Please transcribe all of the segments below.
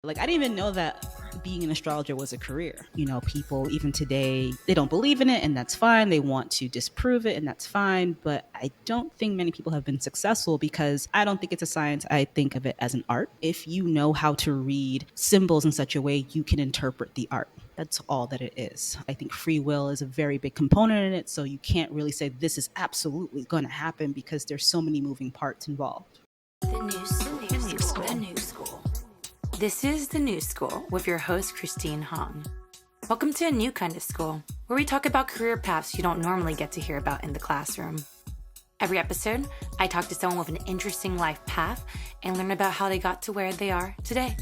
Like, I didn't even know that being an astrologer was a career. People even today, they don't believe in it, and that's fine. They want to disprove it, and that's fine. But I don't think many people have been successful because I don't think it's a science. I think of it as an art. If you know how to read symbols in such a way, you can interpret the art. That's all that it is. I think free will is a very big component in it. So you can't really say this is absolutely going to happen because there's so many moving parts involved. The new school. This is The New School with your host, Christine Hong. Welcome to a new kind of school, where we talk about career paths you don't normally get to hear about in the classroom. Every episode, I talk to someone with an interesting life path and learn about how they got to where they are today.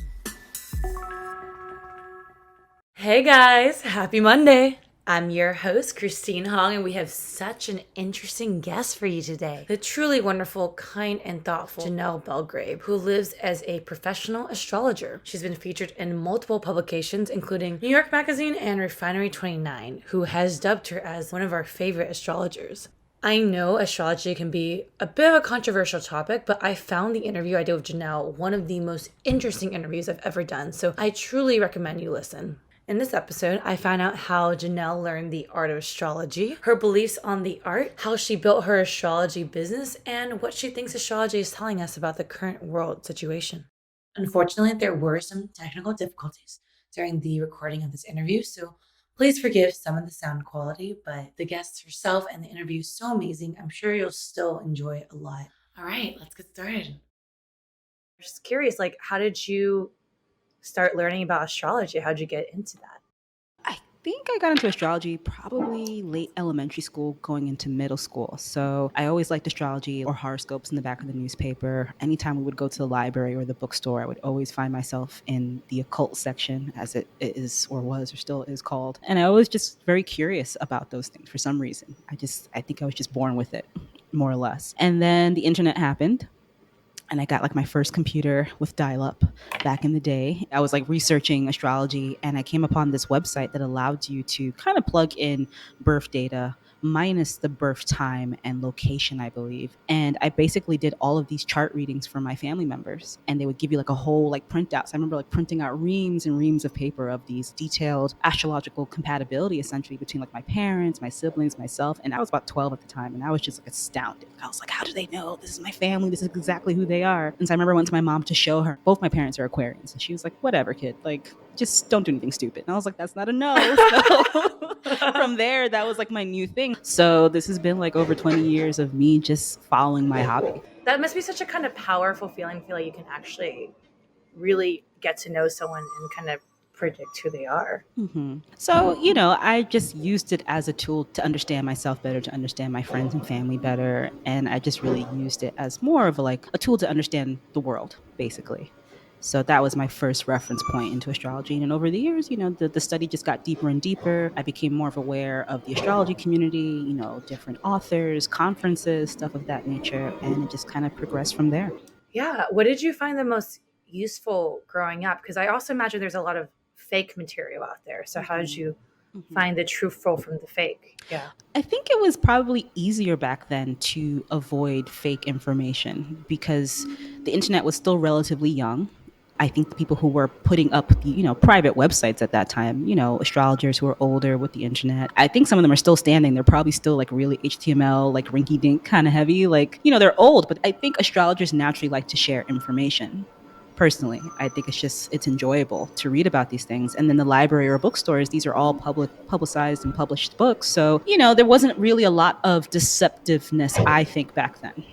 Hey guys, happy Monday! I'm your host, Christine Hong, and we have such an interesting guest for you today. The truly wonderful, kind, and thoughtful Janelle Belgrave, who lives as a professional astrologer. She's been featured in multiple publications, including New York Magazine and Refinery 29, who has dubbed her as one of our favorite astrologers. I know astrology can be a bit of a controversial topic, but I found the interview I did with Janelle one of the most interesting interviews I've ever done, so I truly recommend you listen. In this episode, I found out how Janelle learned the art of astrology, her beliefs on the art, how she built her astrology business, and what she thinks astrology is telling us about the current world situation. Unfortunately, there were some technical difficulties during the recording of this interview, so please forgive some of the sound quality, but the guest herself and the interview is so amazing, I'm sure you'll still enjoy it a lot. All right, let's get started. I'm just curious, how did you start learning about astrology? How'd you get into that? I think I got into astrology probably late elementary school, going into middle school. So I always liked astrology or horoscopes in the back of the newspaper. Anytime we would go to the library or the bookstore, I would always find myself in the occult section, as it is or was or still is called. And I was just very curious about those things for some reason. I think I was just born with it, more or less. And then the internet happened. And I got my first computer with dial-up back in the day. I was researching astrology, and I came upon this website that allowed you to kind of plug in birth data minus the birth time and location, I believe. And I basically did all of these chart readings for my family members, and they would give you a whole printout. So I remember printing out reams and reams of paper of these detailed astrological compatibility, essentially between my parents, my siblings, myself. And I was about 12 at the time, and I was just astounded. I was like, how do they know this is my family? This is exactly who they are. And so I remember I went to my mom to show her. Both my parents are Aquarians, and she was like, whatever, kid, just don't do anything stupid. And I was like, that's not a no. So from there, that was my new thing. So this has been over 20 years of me just following my hobby. That must be such a kind of powerful feeling. I feel like you can actually really get to know someone and kind of predict who they are. Mm-hmm. So, I just used it as a tool to understand myself better, to understand my friends and family better. And I just really used it as more of a tool to understand the world, basically. So that was my first reference point into astrology. And over the years, the study just got deeper and deeper. I became more aware of the astrology community, different authors, conferences, stuff of that nature. And it just kind of progressed from there. Yeah. What did you find the most useful growing up? Because I also imagine there's a lot of fake material out there. So how did you find the truthful from the fake? Yeah. I think it was probably easier back then to avoid fake information because the internet was still relatively young. I think the people who were putting up the, private websites at that time, astrologers who were older with the internet, I think some of them are still standing. They're probably still really HTML, rinky dink kind of heavy. They're old, but I think astrologers naturally like to share information. Personally, I think it's enjoyable to read about these things. And then the library or bookstores, these are all publicized and published books. So, there wasn't really a lot of deceptiveness, I think, back then.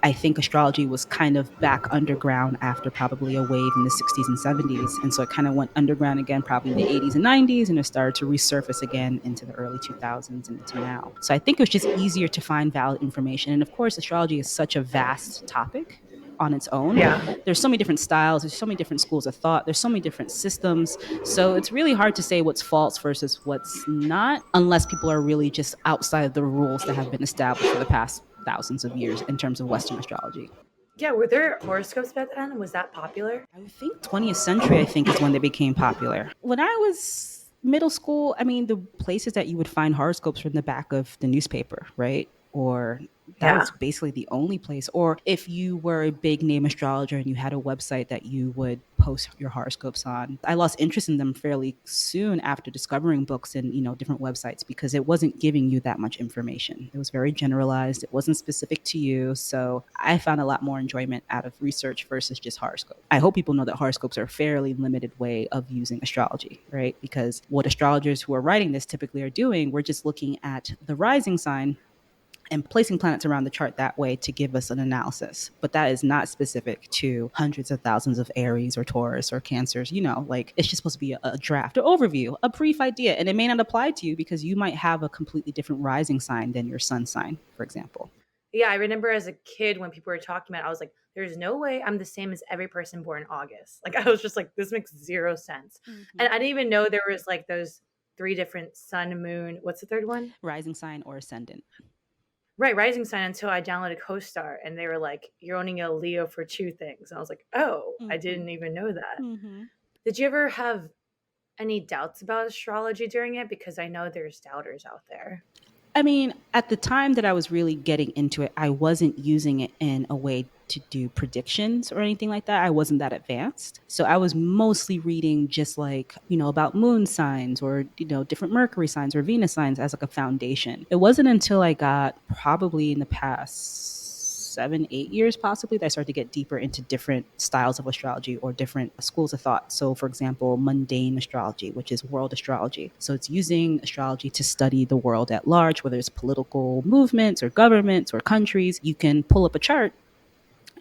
I think astrology was kind of back underground after probably a wave in the 60s and 70s. And so it kind of went underground again, probably in the 80s and 90s, and it started to resurface again into the early 2000s and into now. So I think it was just easier to find valid information. And of course, astrology is such a vast topic on its own. Yeah. There's so many different styles, there's so many different schools of thought, there's so many different systems. So it's really hard to say what's false versus what's not, unless people are really just outside of the rules that have been established for the past thousands of years in terms of Western astrology. Yeah, were there horoscopes back then? Was that popular? I would think 20th century, is when they became popular. When I was middle school, the places that you would find horoscopes were in the back of the newspaper, right? or that Yeah. was basically the only place. Or if you were a big name astrologer and you had a website that you would post your horoscopes on. I lost interest in them fairly soon after discovering books and, different websites because it wasn't giving you that much information. It was very generalized. It wasn't specific to you. So I found a lot more enjoyment out of research versus just horoscope. I hope people know that horoscopes are a fairly limited way of using astrology, right? Because what astrologers who are writing this typically are doing, we're just looking at the rising sign and placing planets around the chart that way to give us an analysis. But that is not specific to hundreds of thousands of Aries or Taurus or Cancers. Like it's just supposed to be a draft or overview, a brief idea. And it may not apply to you because you might have a completely different rising sign than your sun sign, for example. Yeah, I remember as a kid when people were talking about it, I was like, there's no way I'm the same as every person born in August. Like, I was just like, this makes zero sense. And Mm-hmm. I didn't even know there was like those three different sun, moon. What's the third one? Rising sign or ascendant. Right, rising sign until I downloaded CoStar and they were like, you're owning a Leo for two things. And I was like, oh, I Mm-hmm. didn't even know that. Mm-hmm. Did you ever have any doubts about astrology during it? Because I know there's doubters out there. I mean, at the time that I was really getting into it, I wasn't using it in a way to do predictions or anything like that. I wasn't that advanced. So I was mostly reading just like, about moon signs or, different Mercury signs or Venus signs as like a foundation. It wasn't until I got probably in the past 7, 8 years possibly that I started to get deeper into different styles of astrology or different schools of thought. So for example, mundane astrology, which is world astrology. So it's using astrology to study the world at large, whether it's political movements or governments or countries. You can pull up a chart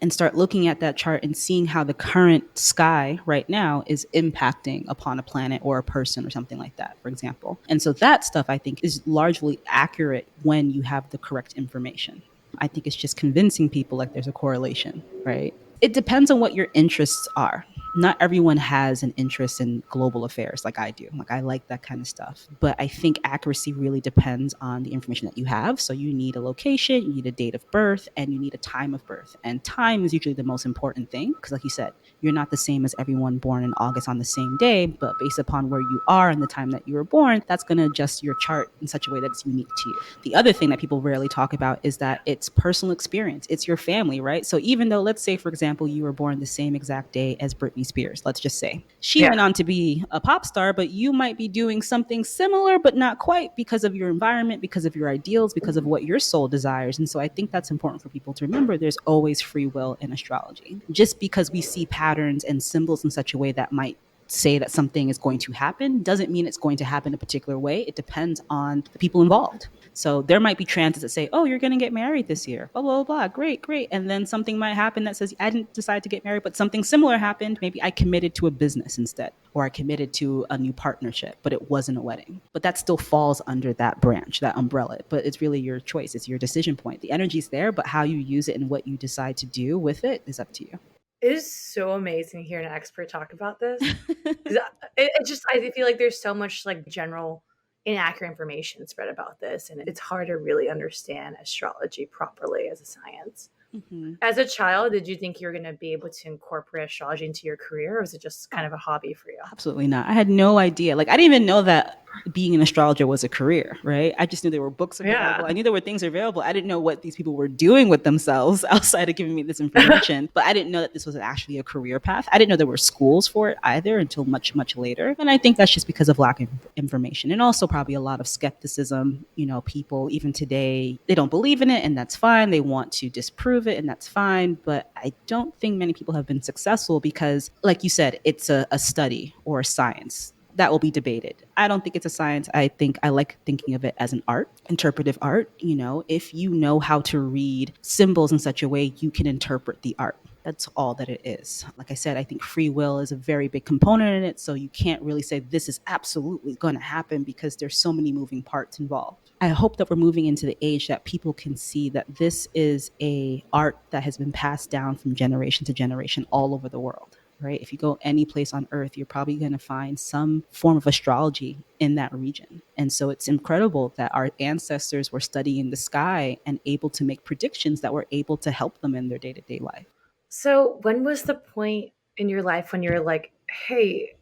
and start looking at that chart and seeing how the current sky right now is impacting upon a planet or a person or something like that, for example. And so that stuff I think is largely accurate when you have the correct information. I think it's just convincing people like there's a correlation, right? It depends on what your interests are. Not everyone has an interest in global affairs like I do. Like I like that kind of stuff. But I think accuracy really depends on the information that you have. So you need a location, you need a date of birth, and you need a time of birth. And time is usually the most important thing because like you said, you're not the same as everyone born in August on the same day, but based upon where you are and the time that you were born, that's going to adjust your chart in such a way that it's unique to you. The other thing that people rarely talk about is that it's personal experience. It's your family, right? So even though, let's say, for example, you were born the same exact day as Britney Spears, let's just say she Yeah. went on to be a pop star, but you might be doing something similar, but not quite because of your environment, because of your ideals, because of what your soul desires. And so I think that's important for people to remember. There's always free will in astrology. Just because we see patterns and symbols in such a way that might say that something is going to happen doesn't mean it's going to happen a particular way. It depends on the people involved. So there might be transits that say, oh, you're going to get married this year, blah, blah, blah, great, great. And then something might happen that says, I didn't decide to get married, but something similar happened. Maybe I committed to a business instead, or I committed to a new partnership, but it wasn't a wedding. But that still falls under that branch, that umbrella. But it's really your choice. It's your decision point. The energy's there, but how you use it and what you decide to do with it is up to you. It is so amazing hearing an expert talk about this. 'Cause it just, I feel like there's so much like general inaccurate information spread about this, and it's hard to really understand astrology properly as a science. Mm-hmm. As a child, did you think you were going to be able to incorporate astrology into your career, or was it just kind of a hobby for you? Absolutely not. I had no idea. Like I didn't even know that being an astrologer was a career, right? I just knew there were books Yeah. available. I knew there were things available. I didn't know what these people were doing with themselves outside of giving me this information. But I didn't know that this was actually a career path. I didn't know there were schools for it either until much, much later. And I think that's just because of lack of information and also probably a lot of skepticism. People even today, they don't believe in it and that's fine. They want to disprove it and that's fine. But I don't think many people have been successful because, like you said, it's a study or a science that will be debated. I don't think it's a science. I like thinking of it as an art, interpretive art. If you know how to read symbols in such a way, you can interpret the art. That's all that it is. Like I said, I think free will is a very big component in it. So you can't really say this is absolutely going to happen because there's so many moving parts involved. I hope that we're moving into the age that people can see that this is a art that has been passed down from generation to generation all over the world. Right? If you go any place on earth, you're probably going to find some form of astrology in that region. And so it's incredible that our ancestors were studying the sky and able to make predictions that were able to help them in their day-to-day life. So, when was the point in your life when you're like, hey,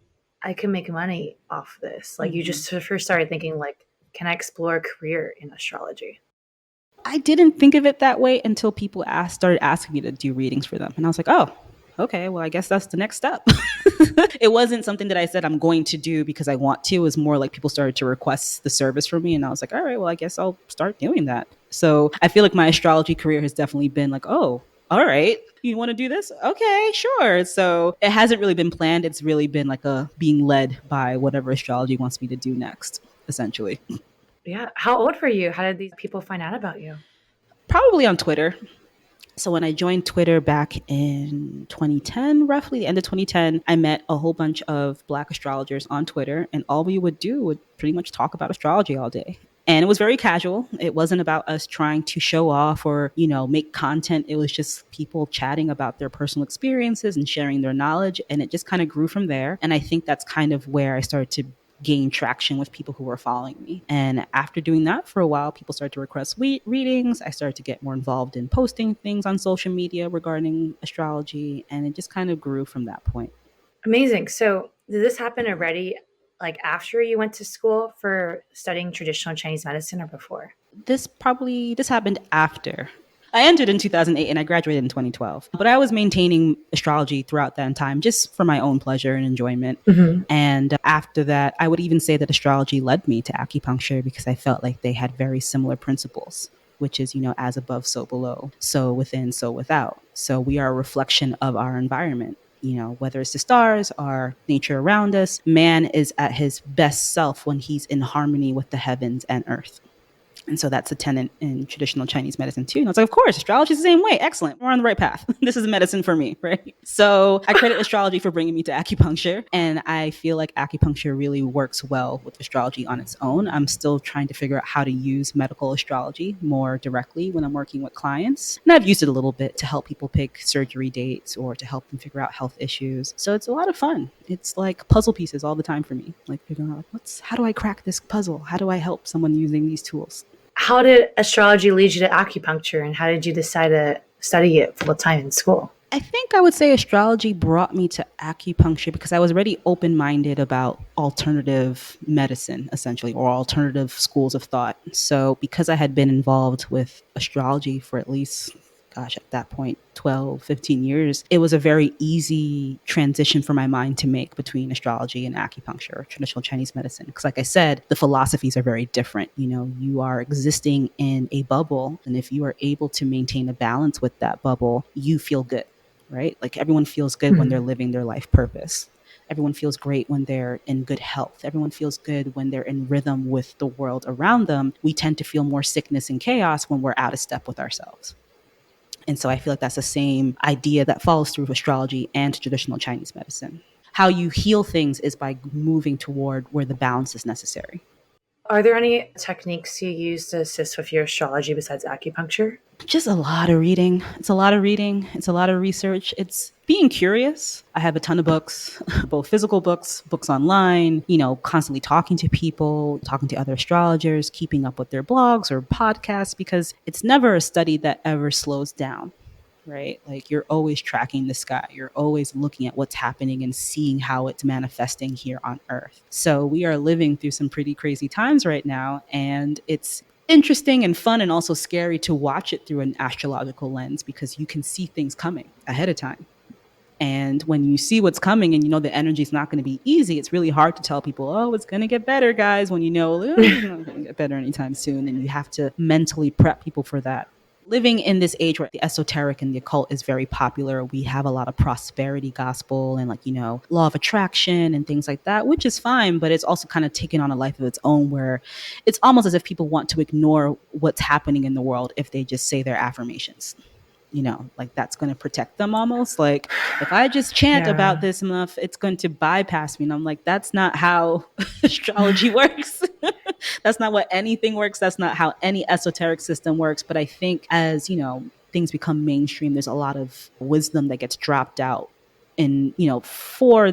I can make money off this? Like, you Mm-hmm. just first started thinking, like, can I explore a career in astrology? I didn't think of it that way until people started asking me to do readings for them. And I was like, oh, okay, well, I guess that's the next step. It wasn't something that I said I'm going to do because I want to. It was more like people started to request the service from me. And I was like, all right, well, I guess I'll start doing that. So I feel like my astrology career has definitely been like, oh, all right, you want to do this? Okay, sure. So it hasn't really been planned. It's really been like a being led by whatever astrology wants me to do next, essentially. Yeah. How old were you? How did these people find out about you? Probably on Twitter. So when I joined Twitter back in 2010, roughly the end of 2010, I met a whole bunch of Black astrologers on Twitter, and all we would do would pretty much talk about astrology all day. And it was very casual. It wasn't about us trying to show off or, make content. It was just people chatting about their personal experiences and sharing their knowledge. And it just kind of grew from there. And I think that's kind of where I started to gain traction with people who were following me. And after doing that for a while, people started to request readings. I started to get more involved in posting things on social media regarding astrology. And it just kind of grew from that point. Amazing. So, did this happen already, like after you went to school for studying traditional Chinese medicine or before? This happened after. I entered in 2008 and I graduated in 2012. But I was maintaining astrology throughout that time just for my own pleasure and enjoyment. Mm-hmm. And after that, I would even say that astrology led me to acupuncture because I felt like they had very similar principles, which is, as above, so below, so within, so without. So we are a reflection of our environment. Whether it's the stars or nature around us, man is at his best self when he's in harmony with the heavens and earth. And so that's a tenet in traditional Chinese medicine too. And I was like, of course, astrology is the same way. Excellent. We're on the right path. This is medicine for me, right? So I credit astrology for bringing me to acupuncture. And I feel like acupuncture really works well with astrology on its own. I'm still trying to figure out how to use medical astrology more directly when I'm working with clients. And I've used it a little bit to help people pick surgery dates or to help them figure out health issues. So it's a lot of fun. It's like puzzle pieces all the time for me. Like figuring out how do I crack this puzzle? How do I help someone using these tools? How did astrology lead you to acupuncture, and how did you decide to study it full time in school? I think I would say astrology brought me to acupuncture because I was already open minded about alternative medicine, essentially, or alternative schools of thought. So, because I had been involved with astrology for at least, gosh, at that point, 12, 15 years, it was a very easy transition for my mind to make between astrology and acupuncture, or traditional Chinese medicine. Because, like I said, the philosophies are very different. You are existing in a bubble, and if you are able to maintain a balance with that bubble, you feel good, right? Like everyone feels good when they're living their life purpose. Everyone feels great when they're in good health. Everyone feels good when they're in rhythm with the world around them. We tend to feel more sickness and chaos when we're out of step with ourselves. And so I feel like that's the same idea that follows through astrology and traditional Chinese medicine. How you heal things is by moving toward where the balance is necessary. Are there any techniques you use to assist with your astrology besides acupuncture? Just a lot of reading. It's a lot of reading. It's a lot of research. It's being curious. I have a ton of books, both physical books, books online, constantly talking to people, talking to other astrologers, keeping up with their blogs or podcasts, because it's never a study that ever slows down, right? Like you're always tracking the sky. You're always looking at what's happening and seeing how it's manifesting here on Earth. So we are living through some pretty crazy times right now. And it's interesting and fun and also scary to watch it through an astrological lens because you can see things coming ahead of time. And when you see what's coming and the energy is not going to be easy, it's really hard to tell people, oh, it's going to get better, guys, when it's not going to get better anytime soon. And you have to mentally prep people for that. Living in this age where the esoteric and the occult is very popular, we have a lot of prosperity gospel and law of attraction and things like that, which is fine, but it's also kind of taken on a life of its own where it's almost as if people want to ignore what's happening in the world if they just say their affirmations. Like that's going to protect them almost. Like if I just chant about this enough, it's going to bypass me. And I'm like, that's not how astrology works. That's not what anything works. That's not how any esoteric system works. But I think as, things become mainstream, there's a lot of wisdom that gets dropped out in, for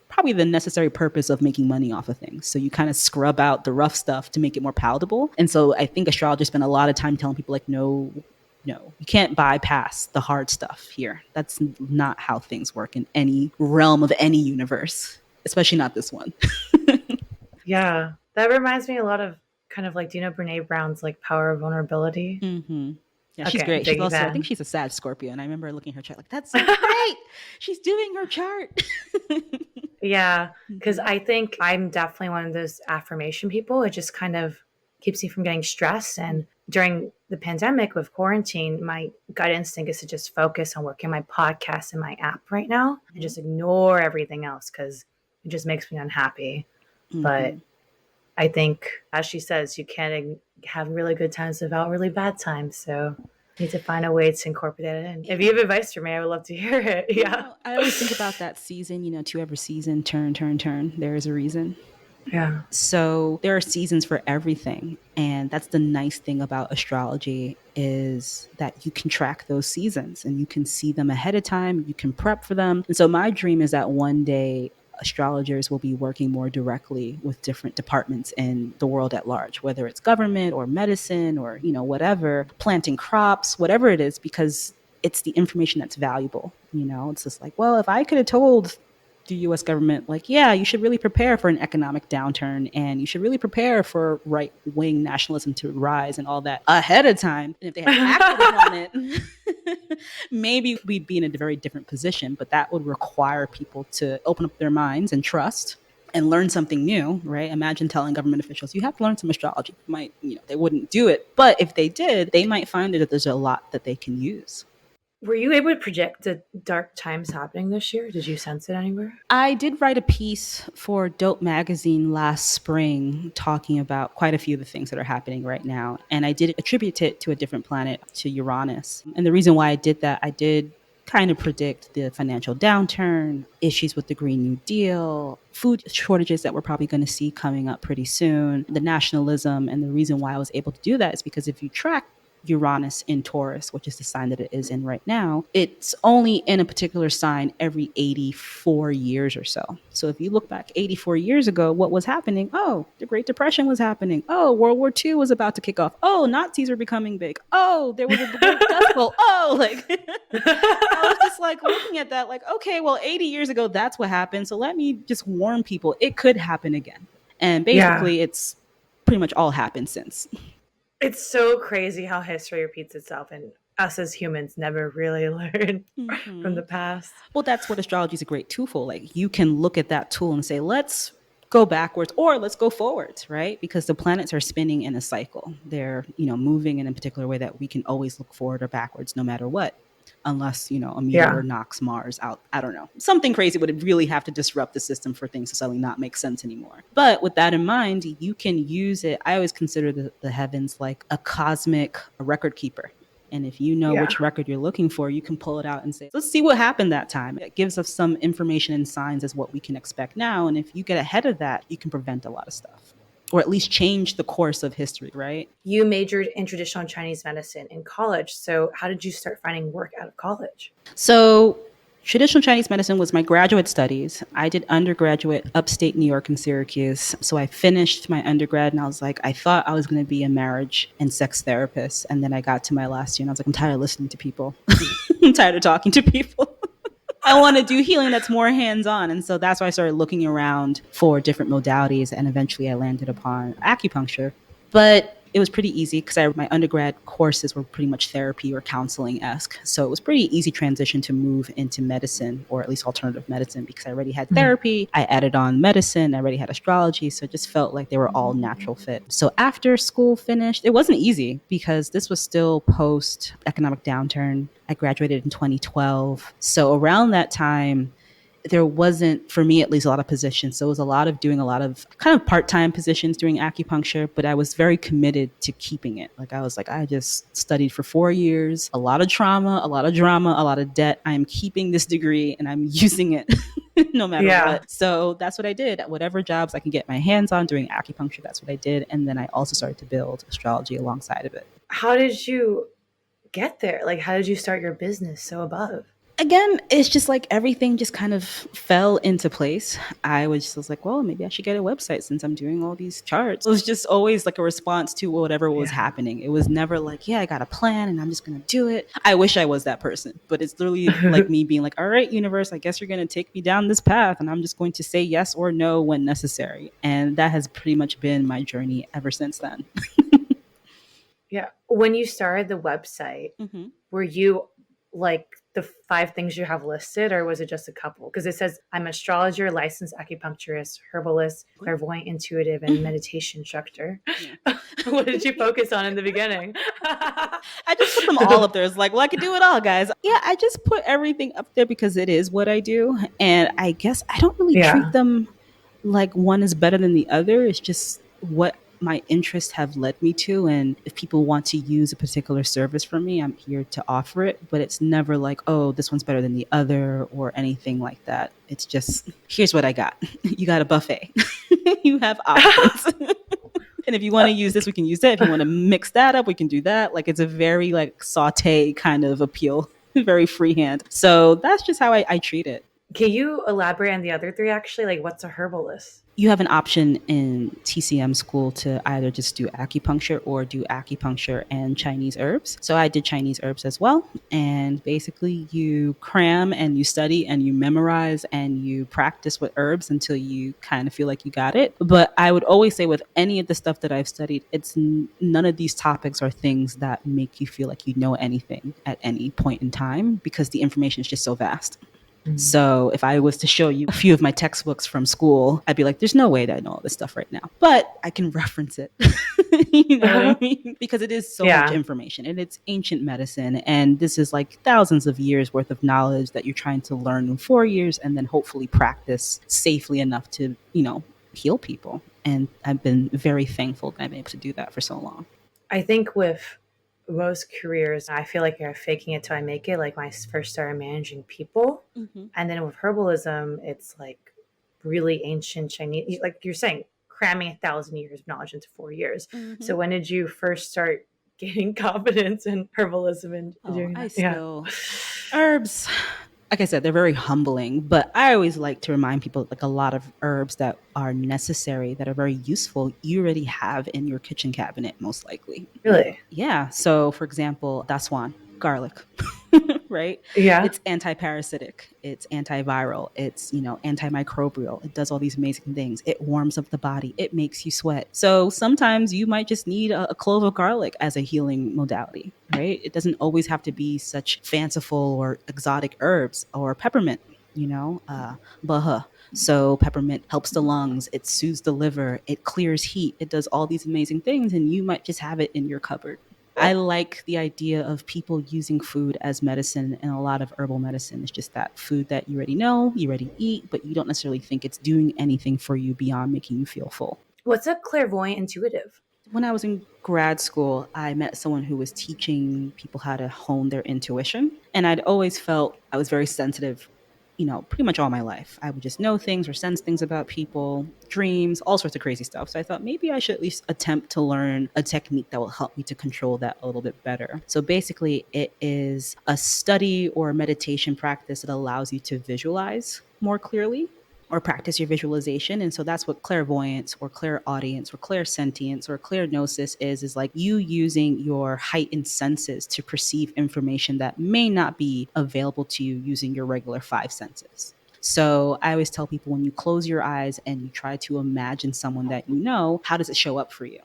probably the necessary purpose of making money off of things. So you kind of scrub out the rough stuff to make it more palatable. And so I think astrologers spend a lot of time telling people like, no, you can't bypass the hard stuff here. That's not how things work in any realm of any universe, especially not this one. Yeah, that reminds me a lot of kind of like, do you know Brene Brown's like Power of Vulnerability? Mm-hmm. Yeah, she's Okay, great. She's big also, I think fan. she's a sad Scorpio. And I remember looking at her chart like, that's so great. She's doing her chart. Yeah, because Hmm. I think I'm definitely one of those affirmation people. It just kind of keeps me from getting stressed. And during the pandemic with quarantine, my gut instinct is to just focus on working my podcast and my app right now and just ignore everything else because it just makes me unhappy. But Hmm. I think, as she says, you can't have really good times without really bad times. So you need to find a way to incorporate it in. If you have Yeah. advice for me, I would love to hear it. Yeah. I always think about that season, to every season, turn, turn, turn. There is a reason. Yeah. So there are seasons for everything. And that's the nice thing about astrology is that you can track those seasons and you can see them ahead of time. You can prep for them. And so my dream is that one day astrologers will be working more directly with different departments in the world at large, whether it's government or medicine or, whatever, planting crops, whatever it is, because it's the information that's valuable. It's just like, well, if I could have told the US government, like, yeah, you should really prepare for an economic downturn and you should really prepare for right wing nationalism to rise and all that ahead of time. And if they had acted upon it, maybe we'd be in a very different position. But that would require people to open up their minds and trust and learn something new, right? Imagine telling government officials, you have to learn some astrology. They wouldn't do it. But if they did, they might find that there's a lot that they can use. Were you able to project the dark times happening this year? Did you sense it anywhere? I did write a piece for Dope Magazine last spring talking about quite a few of the things that are happening right now. And I did attribute it to a different planet, to Uranus. And the reason why I did that, I did kind of predict the financial downturn, issues with the Green New Deal, food shortages that we're probably going to see coming up pretty soon, the nationalism. And the reason why I was able to do that is because if you track Uranus in Taurus, which is the sign that it is in right now, it's only in a particular sign every 84 years or so. So if you look back 84 years ago, what was happening? Oh, the Great Depression was happening. Oh, World War II was about to kick off. Oh, Nazis were becoming big. Oh, there was a Great Dust Bowl. Oh, like I was just like looking at that, like, okay, well, 80 years ago, that's what happened. So let me just warn people it could happen again. And Yeah. basically, it's pretty much all happened since. It's so crazy how history repeats itself and us as humans never really learn from Mm-hmm. the past. Well, that's what astrology is a great tool for. Like you can look at that tool and say, let's go backwards or let's go forwards, right? Because the planets are spinning in a cycle. They're, moving in a particular way that we can always look forward or backwards no matter what. Unless, a meteor Yeah. knocks Mars out. I don't know. Something crazy would really have to disrupt the system for things to suddenly not make sense anymore. But with that in mind, you can use it. I always consider the heavens like a cosmic record keeper. And if you know Yeah. which record you're looking for, you can pull it out and say, let's see what happened that time. It gives us some information and signs as what we can expect now. And if you get ahead of that, you can prevent a lot of stuff or at least change the course of history, right? You majored in traditional Chinese medicine in college. So, how did you start finding work out of college? So traditional Chinese medicine was my graduate studies. I did undergraduate upstate New York in Syracuse. So I finished my undergrad and I was like, I thought I was going to be a marriage and sex therapist. And then I got to my last year and I was like, I'm tired of listening to people. I'm tired of talking to people. I want to do healing that's more hands-on. And so that's why I started looking around for different modalities. And eventually I landed upon acupuncture. But it was pretty easy because my undergrad courses were pretty much therapy or counseling-esque. So it was pretty easy transition to move into medicine or at least alternative medicine because I already had therapy. I added on medicine. I already had astrology. So it just felt like they were all natural fit. So after school finished, it wasn't easy because this was still post economic downturn. I graduated in 2012. So around that time, there wasn't, for me at least, a lot of positions. So it was a lot of doing a lot of kind of part-time positions doing acupuncture, but I was very committed to keeping it. Like I was like, I just studied for 4 years, a lot of trauma, a lot of drama, a lot of debt. I'm keeping this degree and I'm using it no matter Yeah. what. So that's what I did. Whatever jobs I can get my hands on doing acupuncture, that's what I did. And then I also started to build astrology alongside of it. How did you get there? Like, how did you start your business so above? Again, it's just like everything just kind of fell into place. I was like, well, maybe I should get a website since I'm doing all these charts. It was just always like a response to whatever was Yeah. happening. It was never like, yeah, I got a plan and I'm just going to do it. I wish I was that person, but it's literally like me being like, all right, universe, I guess you're going to take me down this path and I'm just going to say yes or no when necessary. And that has pretty much been my journey ever since then. Yeah. When you started the website, Mm-hmm. were you like the five things you have listed, or was it just a couple? Because it says I'm astrologer, licensed acupuncturist, herbalist, clairvoyant, intuitive, and meditation instructor. Yeah. What did you focus on in the beginning? I just put them all up there. It's like, well, I could do it all, guys. Yeah, I just put everything up there because it is what I do. And I guess I don't really treat Yeah. them like one is better than the other. It's just what my interests have led me to. And if people want to use a particular service from me, I'm here to offer it. But it's never like, oh, this one's better than the other or anything like that. It's just, here's what I got. You got a buffet, you have options. And if you want to use this, we can use that. If you want to mix that up, we can do that. Like it's a very like saute kind of appeal, very freehand. So that's just how I treat it. Can you elaborate on the other three actually? Like, what's a herbalist? You have an option in TCM school to either just do acupuncture or do acupuncture and Chinese herbs. So I did Chinese herbs as well. And basically, you cram and you study and you memorize and you practice with herbs until you kind of feel like you got it. But I would always say, with any of the stuff that I've studied, none of these topics are things that make you feel like you know anything at any point in time because the information is just so vast. So if I was to show you a few of my textbooks from school, I'd be like, there's no way that I know all this stuff right now. But I can reference it. You know what I mean? Because it is so much Yeah. information and it's ancient medicine. And this is like thousands of years worth of knowledge that you're trying to learn in 4 years and then hopefully practice safely enough to, heal people. And I've been very thankful that I'm able to do that for so long. I think with most careers, I feel like you're faking it till I make it. Like when I first started managing people, Mm-hmm. and then with herbalism, it's like really ancient Chinese, like you're saying, cramming 1,000 years of knowledge into 4 years. Mm-hmm. So when did you first start gaining confidence in herbalism and Oh, doing I that? Yeah. still herbs. Like I said, they're very humbling, but I always like to remind people like a lot of herbs that are necessary, that are very useful, you already have in your kitchen cabinet, most likely. Really? Yeah. So, for example, daswan, garlic, right? Yeah. It's anti-parasitic, it's antiviral, it's, antimicrobial. It does all these amazing things. It warms up the body, it makes you sweat. So sometimes you might just need a clove of garlic as a healing modality, right? It doesn't always have to be such fanciful or exotic herbs or peppermint, baha. So peppermint helps the lungs, it soothes the liver, it clears heat, it does all these amazing things, and you might just have it in your cupboard. I like the idea of people using food as medicine, and a lot of herbal medicine is just that food that you already know, you already eat, but you don't necessarily think it's doing anything for you beyond making you feel full. What's a clairvoyant intuitive? When I was in grad school, I met someone who was teaching people how to hone their intuition. And I'd always felt I was very sensitive, pretty much all my life. I would just know things or sense things about people, dreams, all sorts of crazy stuff. So I thought maybe I should at least attempt to learn a technique that will help me to control that a little bit better. So basically, it is a study or a meditation practice that allows you to visualize more clearly or practice your visualization. And so that's what clairvoyance or clairaudience or clairsentience or clairgnosis is like you using your heightened senses to perceive information that may not be available to you using your regular five senses. So I always tell people, when you close your eyes and you try to imagine someone that you know, how does it show up for you?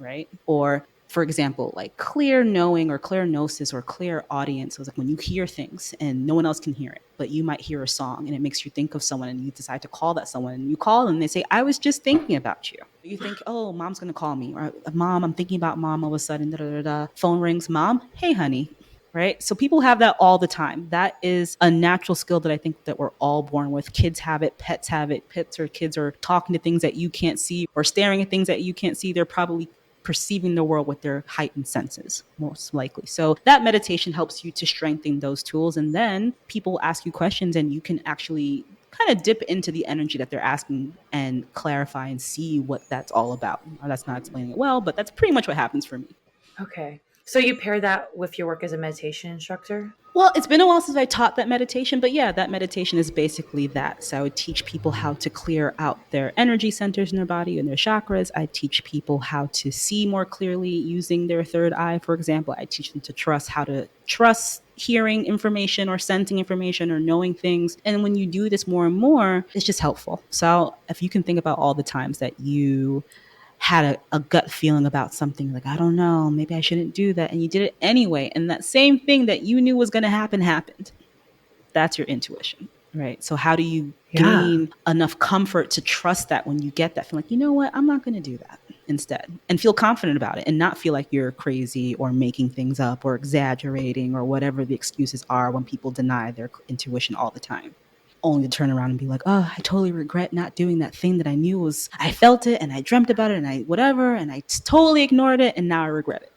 Right? Or for example, like clear knowing or clear gnosis or clear audience was like when you hear things and no one else can hear it, but you might hear a song and it makes you think of someone and you decide to call that someone and you call them and they say, I was just thinking about you. You think, oh, mom's going to call me, or mom, I'm thinking about mom all of a sudden, da, da, da, da. Phone rings, mom, hey, honey. Right. So people have that all the time. That is a natural skill that I think that we're all born with. Kids have it, pets have it. Pets or kids are talking to things that you can't see or staring at things that you can't see. They're probably perceiving the world with their heightened senses, most likely. So that meditation helps you to strengthen those tools. And then people ask you questions and you can actually kind of dip into the energy that they're asking and clarify and see what that's all about. That's not explaining it well, but that's pretty much what happens for me. Okay. So you pair that with your work as a meditation instructor? Well, it's been a while since I taught that meditation, but yeah, that meditation is basically that. So I would teach people how to clear out their energy centers in their body and their chakras. I teach people how to see more clearly using their third eye, for example. I teach them to trust how to trust hearing information or sensing information or knowing things. And when you do this more and more, it's just helpful. So if you can think about all the times that you had a gut feeling about something like, I don't know, maybe I shouldn't do that. And you did it anyway. And that same thing that you knew was going to happen happened. That's your intuition, right? So, how do you Yeah. gain enough comfort to trust that when you get that feeling like, you know what, I'm not going to do that instead and feel confident about it and not feel like you're crazy or making things up or exaggerating or whatever the excuses are when people deny their intuition all the time, only to turn around and be like, oh, I totally regret not doing that thing that I knew was, I felt it and I dreamt about it and I whatever, and I totally ignored it and now I regret it.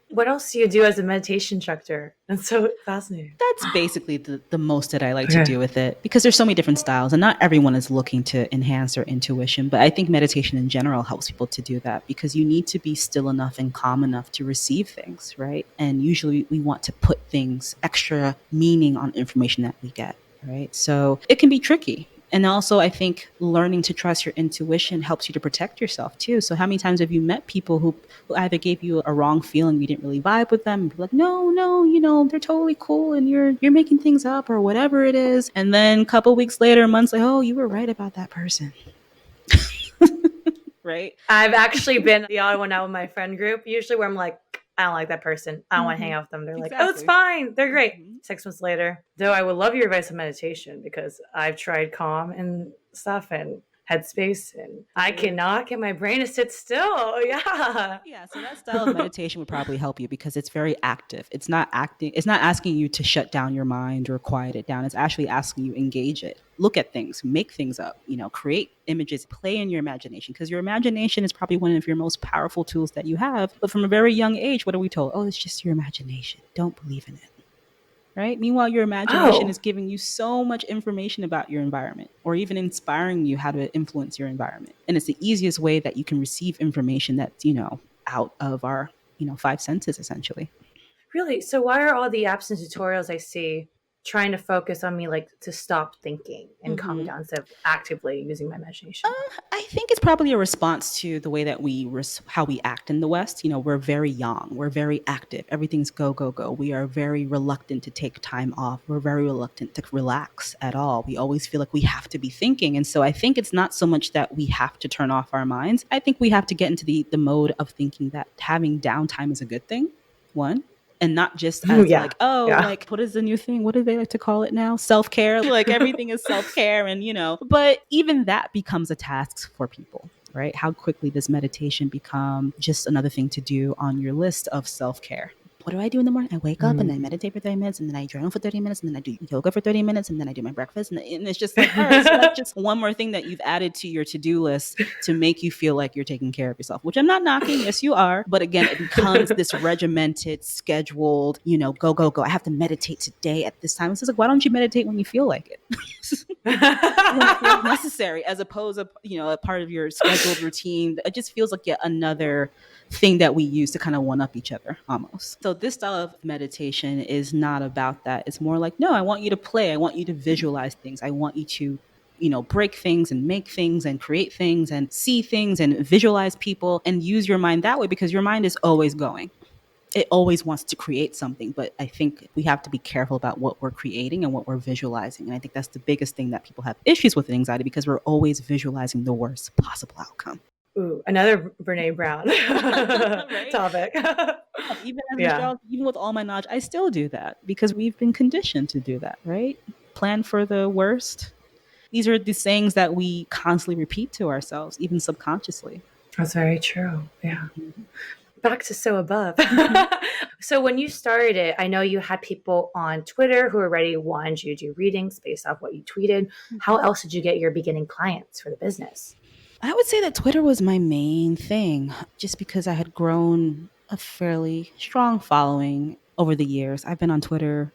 What else do you do as a meditation instructor? That's so fascinating. That's basically the most that I like to Okay. do with it, because there's so many different styles and not everyone is looking to enhance their intuition. But I think meditation in general helps people to do that because you need to be still enough and calm enough to receive things, right? And usually we want to put things, extra meaning on information that we get, right? So it can be tricky. And also, I think learning to trust your intuition helps you to protect yourself too. So, how many times have you met people who either gave you a wrong feeling, you didn't really vibe with them, and be like, no, no, they're totally cool, and you're making things up or whatever it is, and then a couple weeks later, months like, oh, you were right about that person, right? I've actually been the odd one out with my friend group, usually where I'm like, I don't like that person. I don't want to hang Mm-hmm. out with them. They're like, oh, it's Exactly. fine. They're great. Mm-hmm. 6 months later, though, I would love your advice on meditation because I've tried Calm and stuff and Headspace, and I cannot get my brain to sit still. Yeah. Yeah, so that style of meditation would probably help you because it's very active. It's not asking you to shut down your mind or quiet it down. It's actually asking you engage it. Look at things, make things up, create images, play in your imagination because your imagination is probably one of your most powerful tools that you have. But from a very young age, what are we told? Oh, it's just your imagination. Don't believe in it. Right? Meanwhile, your imagination Oh, is giving you so much information about your environment or even inspiring you how to influence your environment. And it's the easiest way that you can receive information that's, out of our, five senses essentially. really? So why are all the apps and tutorials I see trying to focus on me, like to stop thinking and calm Mm-hmm. down instead of actively using my imagination? I think it's probably a response to the way that how we act in the West. We're very young, we're very active. Everything's go go go. We are very reluctant to take time off. We're very reluctant to relax at all. We always feel like we have to be thinking, and so I think it's not so much that we have to turn off our minds. I think we have to get into the mode of thinking that having downtime is a good thing. One, and not just as Yeah. like, oh, Yeah. like what is the new thing, what do they like to call it now, self-care, like everything is self-care, and but even that becomes a task for people, right? How quickly does meditation become just another thing to do on your list of self-care? What do I do in the morning? I wake up and I Mm. meditate for 30 minutes and then I journal for 30 minutes and then I do yoga for 30 minutes and then I do my breakfast. And it's just like, all right, so that's just one more thing that you've added to your to-do list to make you feel like you're taking care of yourself, which I'm not knocking. Yes, you are. But again, it becomes this regimented, scheduled, go, go, go. I have to meditate today at this time. It's just like, why don't you meditate when you feel like it? When it feels necessary, as opposed to a part of your scheduled routine. It just feels like yet another thing that we use to kind of one up each other almost. So this style of meditation is not about that. It's more like, no, I want you to play. I want you to visualize things. I want you to break things and make things and create things and see things and visualize people and use your mind that way, because your mind is always going. It always wants to create something, but I think we have to be careful about what we're creating and what we're visualizing. And I think that's the biggest thing that people have issues with anxiety, because we're always visualizing the worst possible outcome. Ooh, another Brene Brown Right? topic. Even as an Yeah. astrologer, even with all my knowledge, I still do that because we've been conditioned to do that, right? Plan for the worst. These are the sayings that we constantly repeat to ourselves, even subconsciously. That's very true. Yeah. Mhm. Back to So Above. Mhm. So when you started it, I know you had people on Twitter who already wanted you to do readings based off what you tweeted. How else did you get your beginning clients for the business? I would say that Twitter was my main thing, just because I had grown a fairly strong following over the years. I've been on Twitter,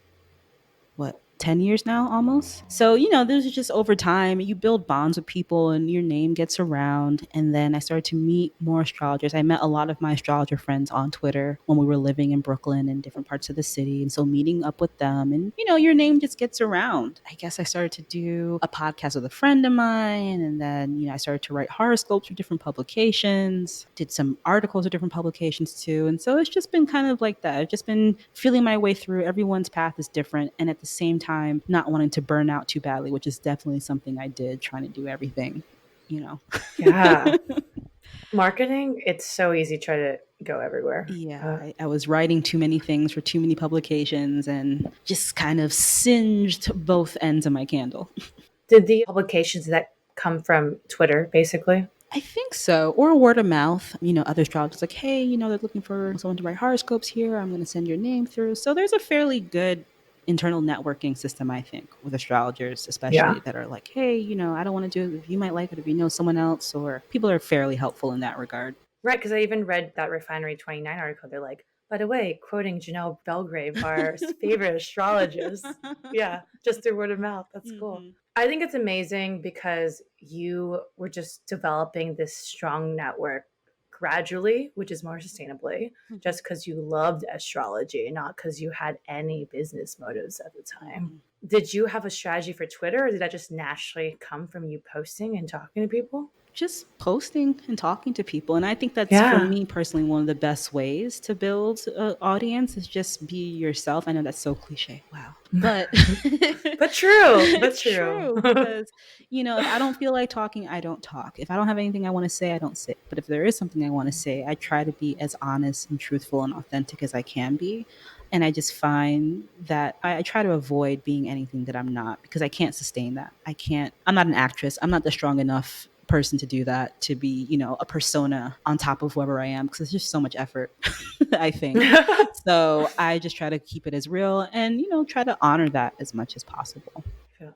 what, 10 years now almost. So, there's just over time, you build bonds with people and your name gets around. And then I started to meet more astrologers. I met a lot of my astrologer friends on Twitter when we were living in Brooklyn and different parts of the city. And so meeting up with them and, your name just gets around. I guess I started to do a podcast with a friend of mine. And then, I started to write horoscopes for different publications, did some articles with different publications too. And so it's just been kind of like that. I've just been feeling my way through. Everyone's path is different. And at the same time, not wanting to burn out too badly, which is definitely something I did, trying to do everything, you know. Yeah. Marketing, it's so easy to try to go everywhere. Yeah, I was writing too many things for too many publications and just kind of singed both ends of my candle. Did the publications that come from Twitter, basically? I think so. Or word of mouth. Other astrologers like, hey, they're looking for someone to write horoscopes here. I'm going to send your name through. So there's a fairly good internal networking system, I think, with astrologers, Yeah. especially that are like, hey, I don't want to do it if you might like it, if you know someone else, or people are fairly helpful in that regard. Right, because I even read that Refinery 29 article. They're like, by the way, quoting Janelle Belgrave, our favorite astrologist. Yeah, just through word of mouth. That's cool. Mhm. I think it's amazing because you were just developing this strong network gradually, which is more sustainably, just because you loved astrology, not because you had any business motives at the time. Did you have a strategy for Twitter, or did that just naturally come from you posting and talking to people? Just posting and talking to people. And I think that's, for Yeah. me personally, one of the best ways to build an audience is just be yourself. I know that's so cliche. Wow. But But true. But it's true. true because, if I don't feel like talking, I don't talk. If I don't have anything I want to say, I don't say. But if there is something I want to say, I try to be as honest and truthful and authentic as I can be. And I just find that I try to avoid being anything that I'm not because I can't sustain that. I'm not an actress. I'm not the strong enough person to do that, to be, a persona on top of whoever I am, because it's just so much effort, I think. So I just try to keep it as real and, try to honor that as much as possible.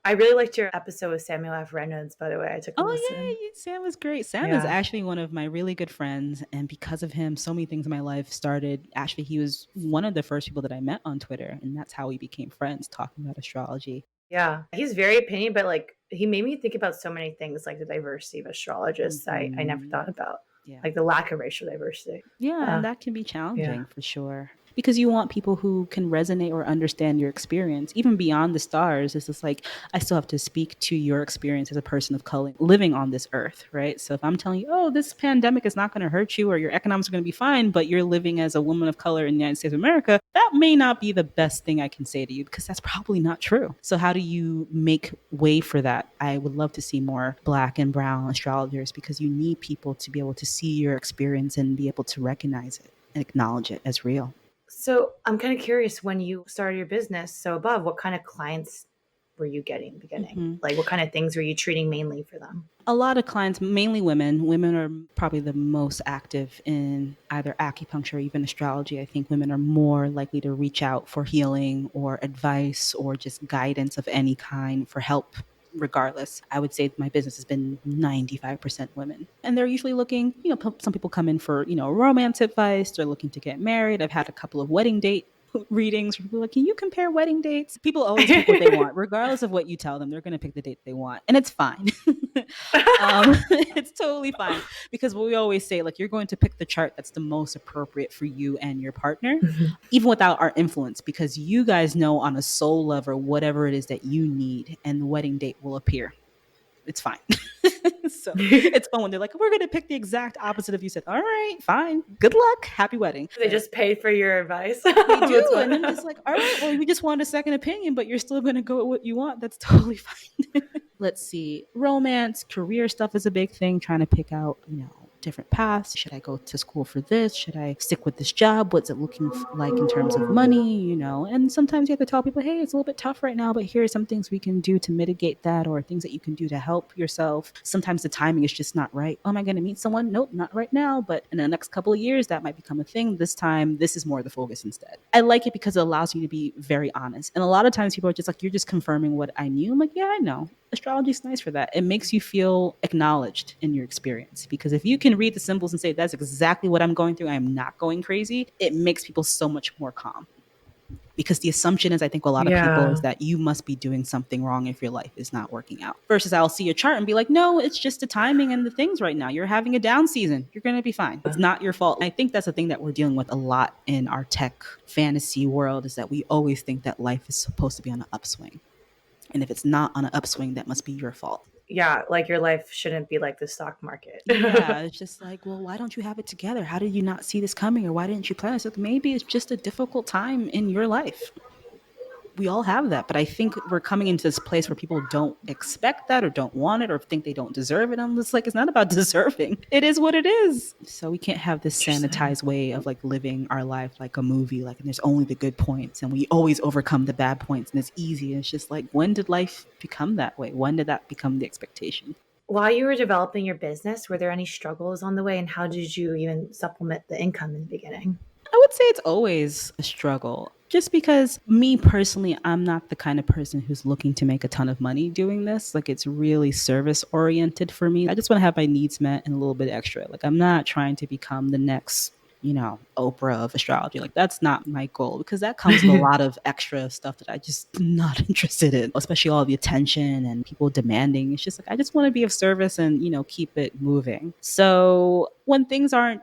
I really liked your episode with Samuel F. Reynolds, by the way. I took a Oh, listen. yeah, Sam was great. Sam is Yeah. actually one of my really good friends. And because of him, so many things in my life started. Actually, he was one of the first people that I met on Twitter. And that's how we became friends, talking about astrology. Yeah. He's very opinion, but like he made me think about so many things, like the diversity of astrologists I never Mhm. thought about. Yeah. Like the lack of racial diversity. Yeah, and Uh, that can be yeah. challenging for sure. Because you want people who can resonate or understand your experience, even beyond the stars. It's just like, I still have to speak to your experience as a person of color living on this earth, right? So if I'm telling you, oh, this pandemic is not going to hurt you or your economics are going to be fine, but you're living as a woman of color in the United States of America, that may not be the best thing I can say to you because that's probably not true. So how do you make way for that? I would love to see more Black and brown astrologers because you need people to be able to see your experience and be able to recognize it and acknowledge it as real. So I'm kind of curious, when you started your business, so above, what kind of clients were you getting in the beginning? Mm-hmm. Like what kind of things were you treating mainly for them? A lot of clients, mainly women. Women are probably the most active in either acupuncture or even astrology. I think women are more likely to reach out for healing or advice or just guidance of any kind for help. Regardless, I would say my business has been 95% women. And they're usually looking, some people come in for, romance advice. They're looking to get married. I've had a couple of wedding date readings where people are like, can you compare wedding dates? People always pick what they want, regardless of what you tell them. They're going to pick the date they want, and it's fine. It's totally fine because what we always say, like, you're going to pick the chart that's the most appropriate for you and your partner, even without our influence, because you guys know on a soul level whatever it is that you need, and the wedding date will appear. It's fine. So it's fun when they're like, we're going to pick the exact opposite of you said. All right, fine. Good luck. Happy wedding. They just paid for your advice. They do. That's And I'm just like, all right, well, we just wanted a second opinion, but you're still going to go with what you want. That's totally fine. Let's see. Romance, career stuff is a big thing, trying to pick out, different paths. Should I go to school for this? Should I stick with this job? What's it looking like in terms of money? And sometimes you have to tell people, hey, it's a little bit tough right now, but here are some things we can do to mitigate that, or things that you can do to help yourself. Sometimes the timing is just not right. Oh, am I going to meet someone? Nope, not right now, but in the next couple of years, that might become a thing. This time, this is more the focus instead. I like it because it allows you to be very honest. And a lot of times people are just like, you're just confirming what I knew. I'm like, yeah, I know. Astrology is nice for that. It makes you feel acknowledged in your experience, because if you can read the symbols and say, that's exactly what I'm going through, I'm not going crazy, it makes people so much more calm because the assumption is, I think, a lot of people is Yeah. that you must be doing something wrong if your life is not working out. Versus I'll see a chart and be like, no, it's just the timing and the things right now. You're having a down season. You're going to be fine. It's not your fault. And I think that's the thing that we're dealing with a lot in our tech fantasy world, is that we always think that life is supposed to be on an upswing. And if it's not on an upswing, that must be your fault. Yeah, like your life shouldn't be like the stock market. Yeah, it's just like, well, why don't you have it together? How did you not see this coming? Or why didn't you plan it? So maybe it's just a difficult time in your life. We all have that, but I think we're coming into this place where people don't expect that or don't want it or think they don't deserve it. I'm just like, it's not about deserving. It is what it is. So we can't have this Interesting. sanitized way of like living our life like a movie, like, and there's only the good points and we always overcome the bad points and it's easy. It's just like, when did life become that way? When did that become the expectation? While you were developing your business, were there any struggles on the way, and how did you even supplement the income in the beginning? I would say it's always a struggle. Just because me personally, I'm not the kind of person who's looking to make a ton of money doing this. Like, it's really service oriented for me. I just want to have my needs met and a little bit extra. Like, I'm not trying to become the next, Oprah of astrology. Like, that's not my goal, because that comes with a lot of extra stuff that I just am not interested in, especially all the attention and people demanding. It's just like, I just want to be of service and, keep it moving. So when things aren't,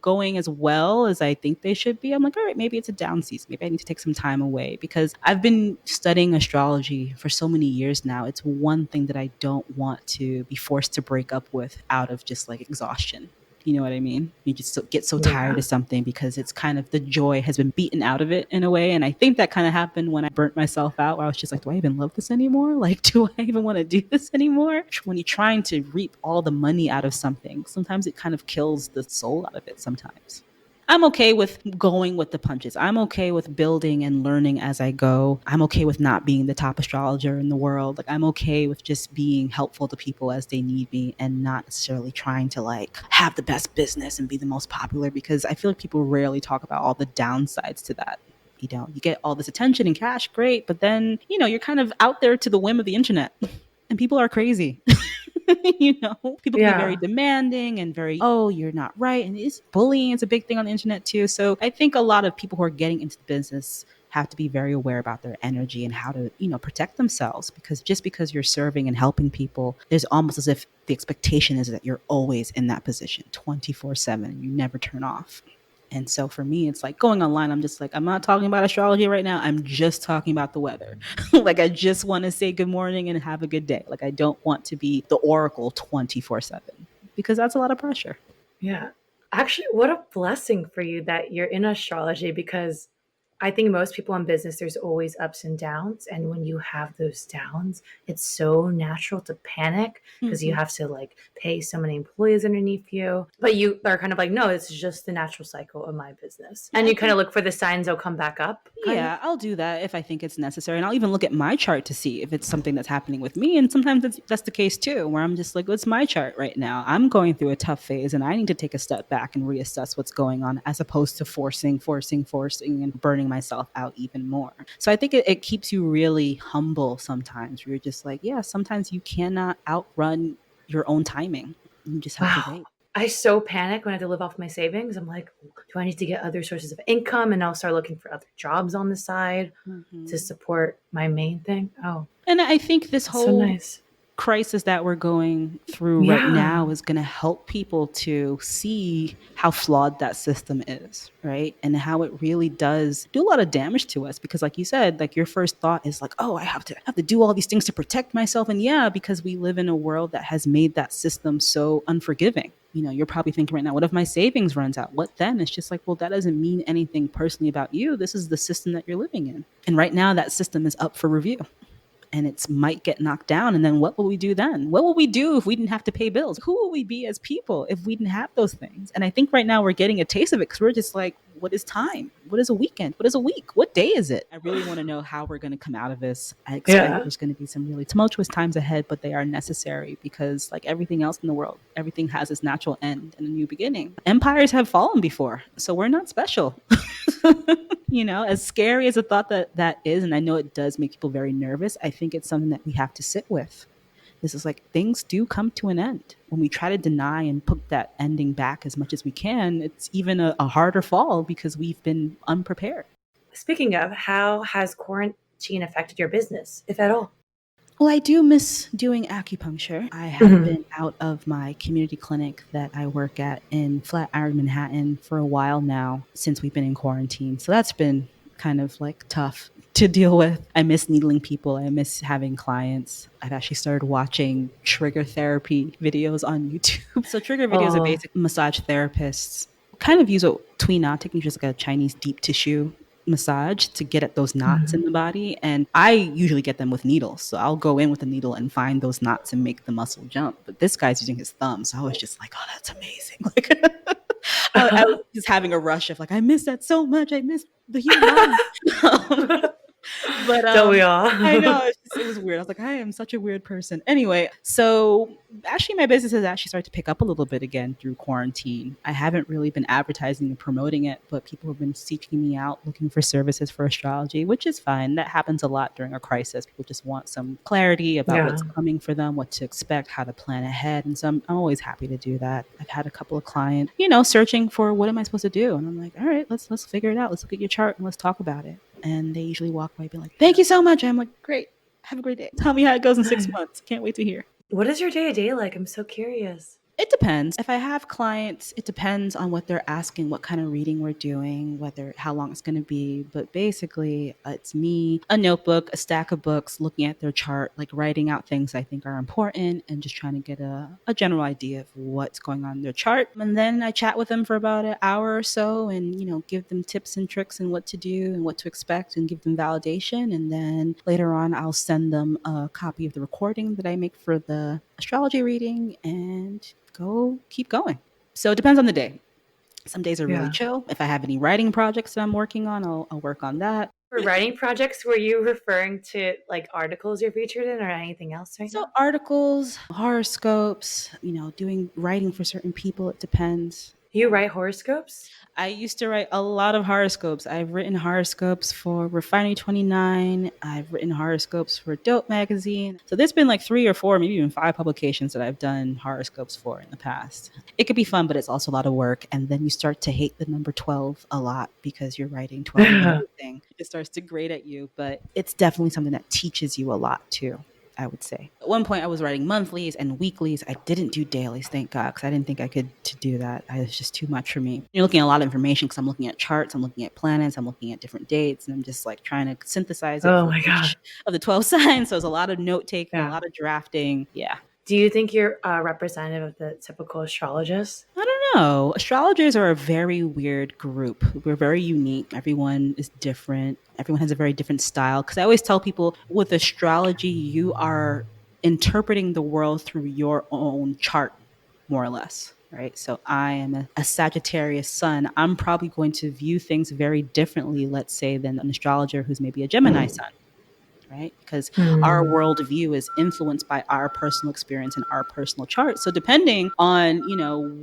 going as well as I think they should be, I'm like, all right, maybe it's a down season. Maybe I need to take some time away, because I've been studying astrology for so many years now. It's one thing that I don't want to be forced to break up with out of just like exhaustion. You know what I mean? You just get so tired Yeah. of something because it's kind of, the joy has been beaten out of it in a way. And I think that kind of happened when I burnt myself out, where I was just like, do I even love this anymore? Like, do I even want to do this anymore? When you're trying to reap all the money out of something, sometimes it kind of kills the soul out of it sometimes. I'm okay with going with the punches. I'm okay with building and learning as I go. I'm okay with not being the top astrologer in the world. Like, I'm okay with just being helpful to people as they need me, and not necessarily trying to like have the best business and be the most popular, because I feel like people rarely talk about all the downsides to that. You get all this attention and cash, great, but then, you're kind of out there to the whim of the internet and people are crazy. People can be very Yeah. demanding and very, oh, you're not right. And it's bullying is a big thing on the internet too. So I think a lot of people who are getting into the business have to be very aware about their energy and how to, protect themselves, because just because you're serving and helping people, there's almost as if the expectation is that you're always in that position 24/7. You never turn off. And so for me, it's like going online, I'm just like, I'm not talking about astrology right now. I'm just talking about the weather. Like, I just want to say good morning and have a good day. Like, I don't want to be the oracle 24/7, because that's a lot of pressure. Yeah. Actually, what a blessing for you that you're in astrology, because I think most people in business, there's always ups and downs. And when you have those downs, it's so natural to panic because you Mhm. have to like pay so many employees underneath you. But you are kind of like, no, it's just the natural cycle of my business. Yeah, And I you kind think of look for the signs they'll come back up, kind of. Yeah, I'll do that if I think it's necessary. And I'll even look at my chart to see if it's something that's happening with me. And sometimes that's the case too, where I'm just like, what's my chart right now? I'm going through a tough phase and I need to take a step back and reassess what's going on, as opposed to forcing, and burning myself out even more. So I think it keeps you really humble sometimes, where you're just like, yeah, sometimes you cannot outrun your own timing. You just have to Wow. wait. I so panic when I have to live off my savings. I'm like, do I need to get other sources of income? And I'll start looking for other jobs on the side to Mhm. support my main thing. Oh, And I think this that's so whole nice. crisis that we're going through right Yeah. now is going to help people to see how flawed that system is, right? And how it really does do a lot of damage to us, because like you said, like, your first thought is like, oh, I have to do all these things to protect myself. And yeah, because we live in a world that has made that system so unforgiving. You're probably thinking right now, what if my savings runs out? What then? It's just like, well, that doesn't mean anything personally about you. This is the system that you're living in. And right now that system is up for review, and it might get knocked down. And then what will we do then? What will we do if we didn't have to pay bills? Who will we be as people if we didn't have those things? And I think right now we're getting a taste of it, because we're just like, what is time? What is a weekend? What is a week? What day is it? I really want to know how we're going to come out of this. I expect Yeah. there's going to be some really tumultuous times ahead, but they are necessary, because like everything else in the world, everything has its natural end and a new beginning. Empires have fallen before, so we're not special. As scary as a thought that is, and I know it does make people very nervous, I think it's something that we have to sit with. This is like, things do come to an end. When we try to deny and put that ending back as much as we can, it's even a harder fall, because we've been unprepared. Speaking of, how has quarantine affected your business, if at all? Well, I do miss doing acupuncture. I have Mhm. been out of my community clinic that I work at in Flatiron, Manhattan for a while now since we've been in quarantine. So that's been kind of like tough to deal with. I miss needling people. I miss having clients. I've actually started watching trigger therapy videos on YouTube. So trigger videos are Oh. basic massage therapists kind of use what Tui knot technique, just like a Chinese deep tissue massage to get at those knots in Mhm. the body. And I usually get them with needles. So I'll go in with a needle and find those knots and make the muscle jump. But this guy's using his thumb. So I was just like, oh, that's amazing. Like I was just having a rush of like, I miss that so much. I miss the human body. Um, but Don't we I all? know it was weird. I was like, I am such a weird person. Anyway, so actually, my business has actually started to pick up a little bit again through quarantine. I haven't really been advertising and promoting it, but people have been seeking me out looking for services for astrology, which is fine. That happens a lot during a crisis. People just want some clarity about Yeah. what's coming for them, what to expect, how to plan ahead, and so I'm always happy to do that. I've had a couple of clients, searching for what am I supposed to do, and I'm like, all right, let's figure it out. Let's look at your chart and let's talk about it. And they usually walk away being like, thank you so much. I'm like, great. Have a great day. Tell me how it goes in 6 months. Can't wait to hear. What is your day to day like? I'm so curious. It depends. If I have clients, it depends on what they're asking, what kind of reading we're doing, whether how long it's going to be. But basically, it's me, a notebook, a stack of books, looking at their chart, like writing out things I think are important and just trying to get a general idea of what's going on in their chart. And then I chat with them for about an hour or so and, give them tips and tricks and what to do and what to expect and give them validation. And then later on, I'll send them a copy of the recording that I make for the astrology reading and go keep going. So it depends on the day. Some days are really Yeah. chill. If I have any writing projects that I'm working on, I'll work on that. For writing projects, were you referring to like articles you're featured in or anything else right So now? articles, horoscopes, doing writing for certain people, it depends. You write horoscopes? I used to write a lot of horoscopes. I've written horoscopes for Refinery 29. I've written horoscopes for Dope Magazine. So there's been like 3 or 4, maybe even 5 publications that I've done horoscopes for in the past. It could be fun, but it's also a lot of work. And then you start to hate the number 12 a lot because you're writing 12 of everything. It starts to grate at you, but it's definitely something that teaches you a lot too. I would say. At one point, I was writing monthlies and weeklies. I didn't do dailies, thank God, because I didn't think I could to do that. It was just too much for me. You're looking at a lot of information because I'm looking at charts, I'm looking at planets, I'm looking at different dates, and I'm just like trying to synthesize it Oh for my God. each of the 12 signs. So it's a lot of note taking, a Yeah. lot of drafting. Yeah. Do you think you're representative of the typical astrologist? I don't know. Astrologers are a very weird group. We're very unique. Everyone is different. Everyone has a very different style. Because I always tell people with astrology, you are interpreting the world through your own chart, more or less. Right. So I am a Sagittarius sun. I'm probably going to view things very differently, let's say, than an astrologer who's maybe a Gemini sun, right? Because our Hmm. worldview is influenced by our personal experience and our personal chart. So depending on,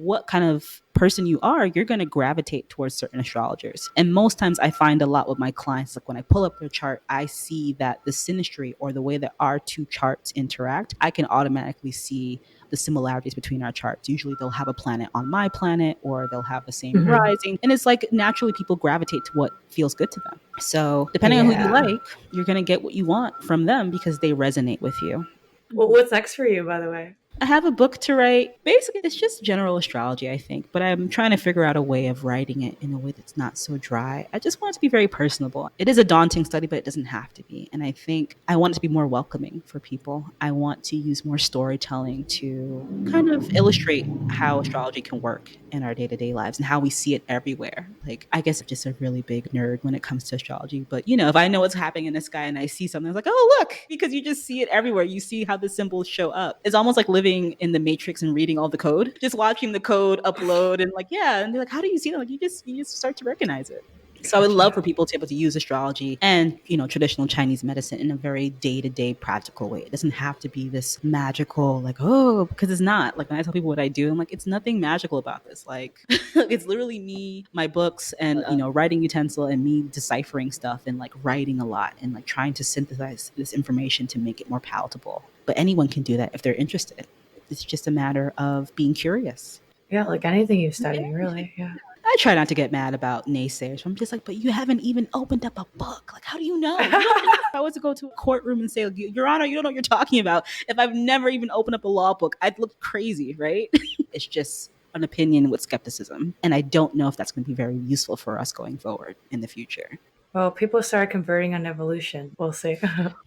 what kind of person you are, you're going to gravitate towards certain astrologers. And most times I find a lot with my clients, like when I pull up their chart, I see that the synastry or the way that our two charts interact, I can automatically see the similarities between our charts. Usually they'll have a planet on my planet or they'll have the same Hmm. rising. And it's like naturally people gravitate to what feels good to them. So depending on who you Yeah. like, you're going to get what you want from them because they resonate with you. Well, what's next for you, by the way? I have a book to write. Basically, it's just general astrology, I think, but I'm trying to figure out a way of writing it in a way that's not so dry. I just want it to be very personable. It is a daunting study, but it doesn't have to be. And I think I want it to be more welcoming for people. I want to use more storytelling to kind of illustrate how astrology can work in our day-to-day lives and how we see it everywhere. Like, I guess I'm just a really big nerd when it comes to astrology, but if I know what's happening in the sky and I see something, I was like, oh, look, because you just see it everywhere. You see how the symbols show up. It's almost like living in the matrix and reading all the code, just watching the code upload and like, yeah. And they're like, how do you see that? Like, you just start to recognize it. So I would love Gotcha. for people to be able to use astrology and, traditional Chinese medicine in a very day-to-day practical way. It doesn't have to be this magical, like, oh, because it's not. Like when I tell people what I do, I'm like, it's nothing magical about this. Like it's literally me, my books and, writing utensil and me deciphering stuff and like writing a lot and like trying to synthesize this information to make it more palatable. But anyone can do that if they're interested. It's just a matter of being curious. Yeah, like anything you Yeah. study, really. Yeah. I try not to get mad about naysayers. I'm just like, but you haven't even opened up a book. Like, how do you know? You don't even know. If I was to go to a courtroom and say, Your Honor, you don't know what you're talking about. If I've never even opened up a law book, I'd look crazy, right? It's just an opinion with skepticism. And I don't know if that's going to be very useful for us going forward in the future. Well, people started converting on evolution. We'll see.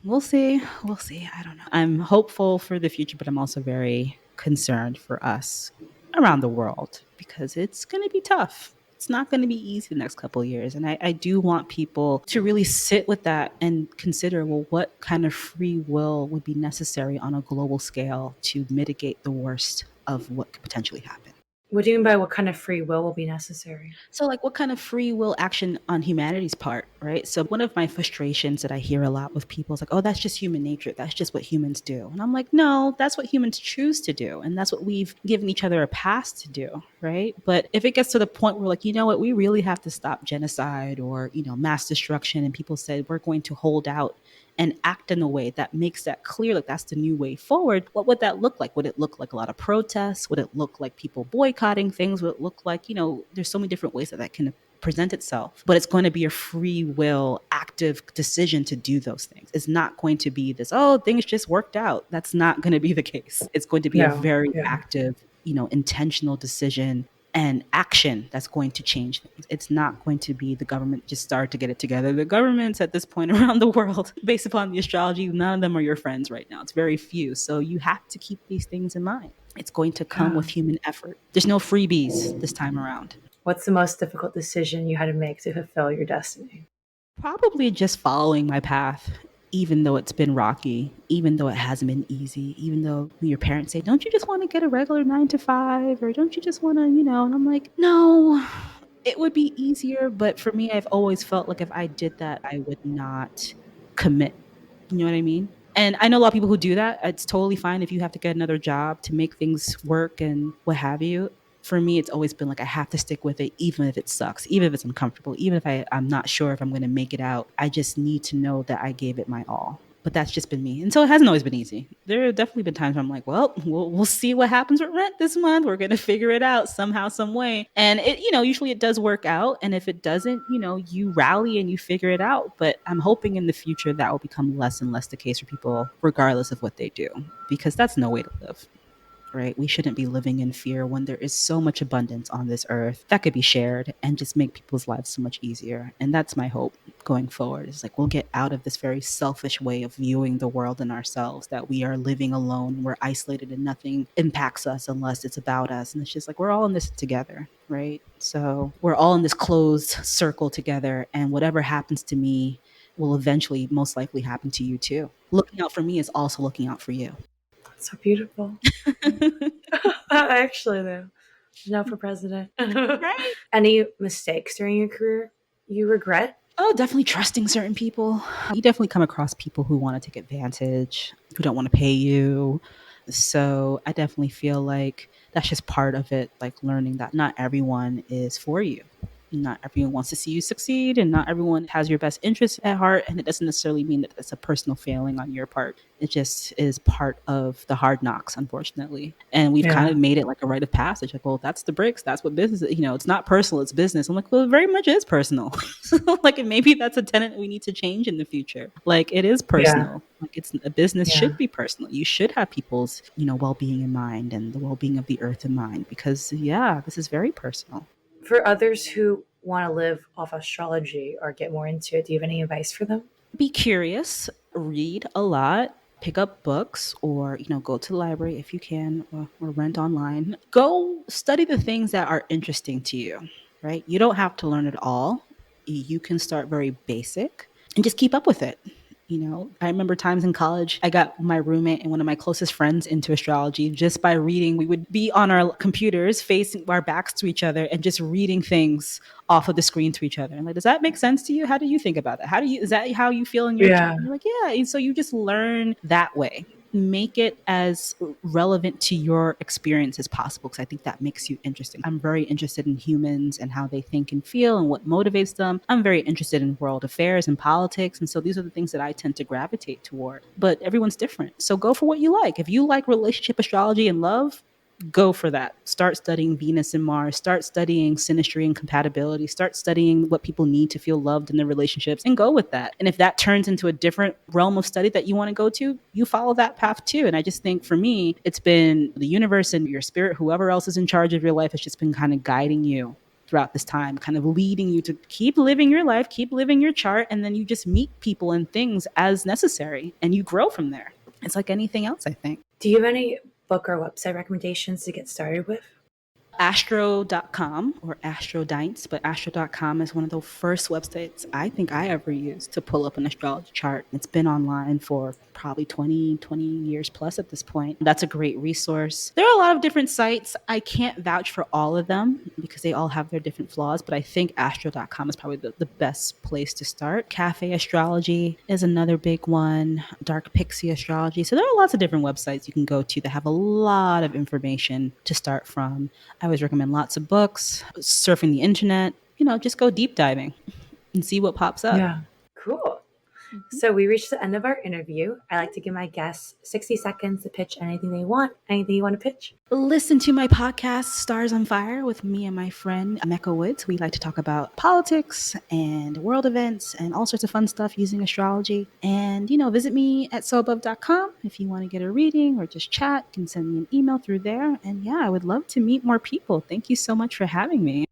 We'll see. We'll see. I don't know. I'm hopeful for the future, but I'm also very concerned for us around the world because it's going to be tough. It's not going to be easy the next couple of years. And I do want people to really sit with that and consider, well, what kind of free will would be necessary on a global scale to mitigate the worst of what could potentially happen? What do you mean by what kind of free will be necessary? So, like, what kind of free will action on humanity's part, right? So, one of my frustrations that I hear a lot with people is like, oh, that's just human nature. That's just what humans do. And I'm like, no, that's what humans choose to do. And that's what we've given each other a pass to do, right? But if it gets to the point where, like, you know what, we really have to stop genocide or, mass destruction, and people said we're going to hold out and act in a way that makes that clear, like that's the new way forward, what would that look like? Would it look like a lot of protests? Would it look like people boycotting things? Would it look like, there's so many different ways that that can present itself, but it's going to be a free will, active decision to do those things. It's not going to be this, oh, things just worked out. That's not going to be the case. It's going to be a No. very Yeah. active, intentional decision and action that's going to change things. It's not going to be the government just start to get it together. The governments at this point around the world, based upon the astrology, none of them are your friends right now. It's very few. So you have to keep these things in mind. It's going to come with human effort. There's no freebies this time around. What's the most difficult decision you had to make to fulfill your destiny? Probably just following my path, even though it's been rocky, even though it hasn't been easy, even though your parents say, don't you just want to get a regular 9 to 5? Or don't you just want to, And I'm like, no, it would be easier. But for me, I've always felt like if I did that, I would not commit. You know what I mean? And I know a lot of people who do that. It's totally fine if you have to get another job to make things work and what have you. For me, it's always been like I have to stick with it, even if it sucks, even if it's uncomfortable, even if I'm not sure if I'm going to make it out. I just need to know that I gave it my all. But that's just been me. And so it hasn't always been easy. There have definitely been times where I'm like, well, we'll see what happens with rent this month. We're going to figure it out somehow, some way. And it, usually it does work out. And if it doesn't, you rally and you figure it out. But I'm hoping in the future that will become less and less the case for people, regardless of what they do, because that's no way to live. Right? We shouldn't be living in fear when there is so much abundance on this earth that could be shared and just make people's lives so much easier. And that's my hope going forward. It's like we'll get out of this very selfish way of viewing the world and ourselves, that we are living alone, we're isolated and nothing impacts us unless it's about us. And it's just like we're all in this together, right? So we're all in this closed circle together, and whatever happens to me will eventually most likely happen to you too. Looking out for me is also looking out for you. So beautiful. Actually, though, Janelle for president. Right? Any mistakes during your career you regret? Oh, definitely trusting certain people. You definitely come across people who want to take advantage, who don't want to pay you. So I definitely feel like that's just part of it, like learning that not everyone is for you. Not everyone wants to see you succeed, and not everyone has your best interests at heart. And it doesn't necessarily mean that it's a personal failing on your part. It just is part of the hard knocks, unfortunately. And we've kind of made it like a rite of passage. Like, well, that's the bricks. That's what business is. It's not personal, it's business. I'm like, well, it very much is personal. So, like, maybe that's a tenet we need to change in the future. Like, it is personal. Like, it's a business should be personal. You should have people's, well-being in mind and the well-being of the earth in mind, because this is very personal. For others who want to live off astrology or get more into it, do you have any advice for them? Be curious, read a lot, pick up books, or go to the library if you can, or rent online. Go study the things that are interesting to you, right? You don't have to learn it all. You can start very basic and just keep up with it. I remember times in college, I got my roommate and one of my closest friends into astrology just by reading. We would be on our computers facing our backs to each other and just reading things off of the screen to each other. And like, does that make sense to you? How do you think about that? Is that how you feel in your chart? And you're like, yeah. And so you just learn that way. Make it as relevant to your experience as possible, because I think that makes you interesting. I'm very interested in humans and how they think and feel and what motivates them. I'm very interested in world affairs and politics. And so these are the things that I tend to gravitate toward. But everyone's different. So go for what you like. If you like relationship astrology and love, go for that. Start studying Venus and Mars, start studying synastry and compatibility, start studying what people need to feel loved in their relationships, and go with that. And if that turns into a different realm of study that you want to go to, you follow that path too. And I just think for me, it's been the universe and your spirit, whoever else is in charge of your life, has just been kind of guiding you throughout this time, kind of leading you to keep living your life, keep living your chart, and then you just meet people and things as necessary and you grow from there. It's like anything else, I think. Do you have any book or website recommendations to get started with? Astro.com or Astrodynes, but Astro.com is one of the first websites I think I ever used to pull up an astrology chart. It's been online for probably 20 years plus at this point. That's a great resource. There are a lot of different sites. I can't vouch for all of them because they all have their different flaws, but I think Astro.com is probably the best place to start. Cafe Astrology is another big one. Dark Pixie Astrology. So there are lots of different websites you can go to that have a lot of information to start from. I always recommend lots of books, surfing the internet, just go deep diving and see what pops up. Yeah. Cool. So we reached the end of our interview. I like to give my guests 60 seconds to pitch anything they want. Anything you want to pitch? Listen to my podcast, Stars on Fire, with me and my friend, Mecca Woods. We like to talk about politics and world events and all sorts of fun stuff using astrology. And, visit me at soabove.com if you want to get a reading or just chat. You can send me an email through there. And yeah, I would love to meet more people. Thank you so much for having me.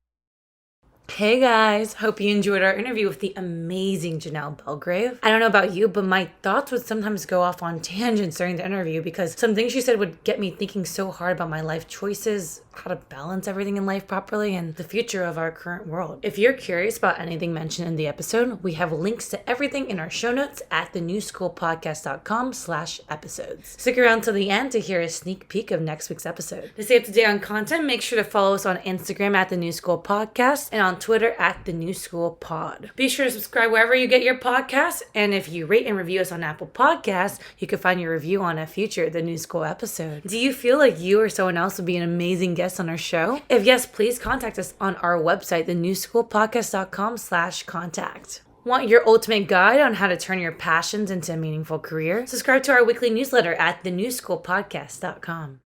Hey guys, hope you enjoyed our interview with the amazing Janelle Belgrave. I don't know about you, but my thoughts would sometimes go off on tangents during the interview because some things she said would get me thinking so hard about my life choices, how to balance everything in life properly, and the future of our current world. If you're curious about anything mentioned in the episode, we have links to everything in our show notes at thenewschoolpodcast.com/episodes. Stick around till the end to hear a sneak peek of next week's episode. To stay up to date on content, make sure to follow us on Instagram at The New School Podcast and on Twitter at The New School Pod. Be sure to subscribe wherever you get your podcasts, and if you rate and review us on Apple Podcasts, you can find your review on a future The New School episode. Do you feel like you or someone else would be an amazing guest on our show? If yes, please contact us on our website, thenewschoolpodcast.com/contact. Want your ultimate guide on how to turn your passions into a meaningful career? Subscribe to our weekly newsletter at thenewschoolpodcast.com.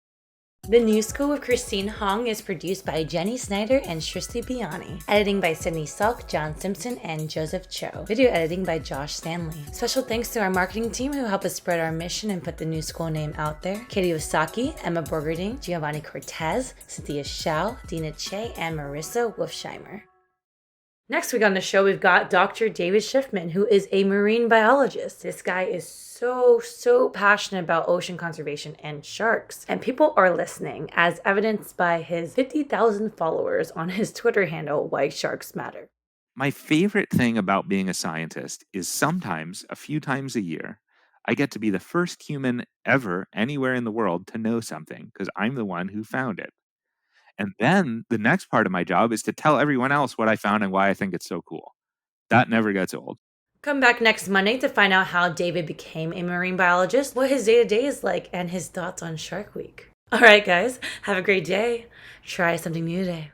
The New School with Christine Hong is produced by Jenny Snyder and Shristi Biani. Editing by Sydney Salk, John Simpson, and Joseph Cho. Video editing by Josh Stanley. Special thanks to our marketing team who help us spread our mission and put the New School name out there. Katie Osaki, Emma Borgerding, Giovanni Cortez, Cynthia Shao, Dina Che, and Marissa Wolfsheimer. Next week on the show, we've got Dr. David Schiffman, who is a marine biologist. This guy is so passionate about ocean conservation and sharks. And people are listening, as evidenced by his 50,000 followers on his Twitter handle, Why Sharks Matter. My favorite thing about being a scientist is sometimes, a few times a year, I get to be the first human ever anywhere in the world to know something because I'm the one who found it. And then the next part of my job is to tell everyone else what I found and why I think it's so cool. That never gets old. Come back next Monday to find out how David became a marine biologist, what his day-to-day is like, and his thoughts on Shark Week. All right, guys, have a great day. Try something new today.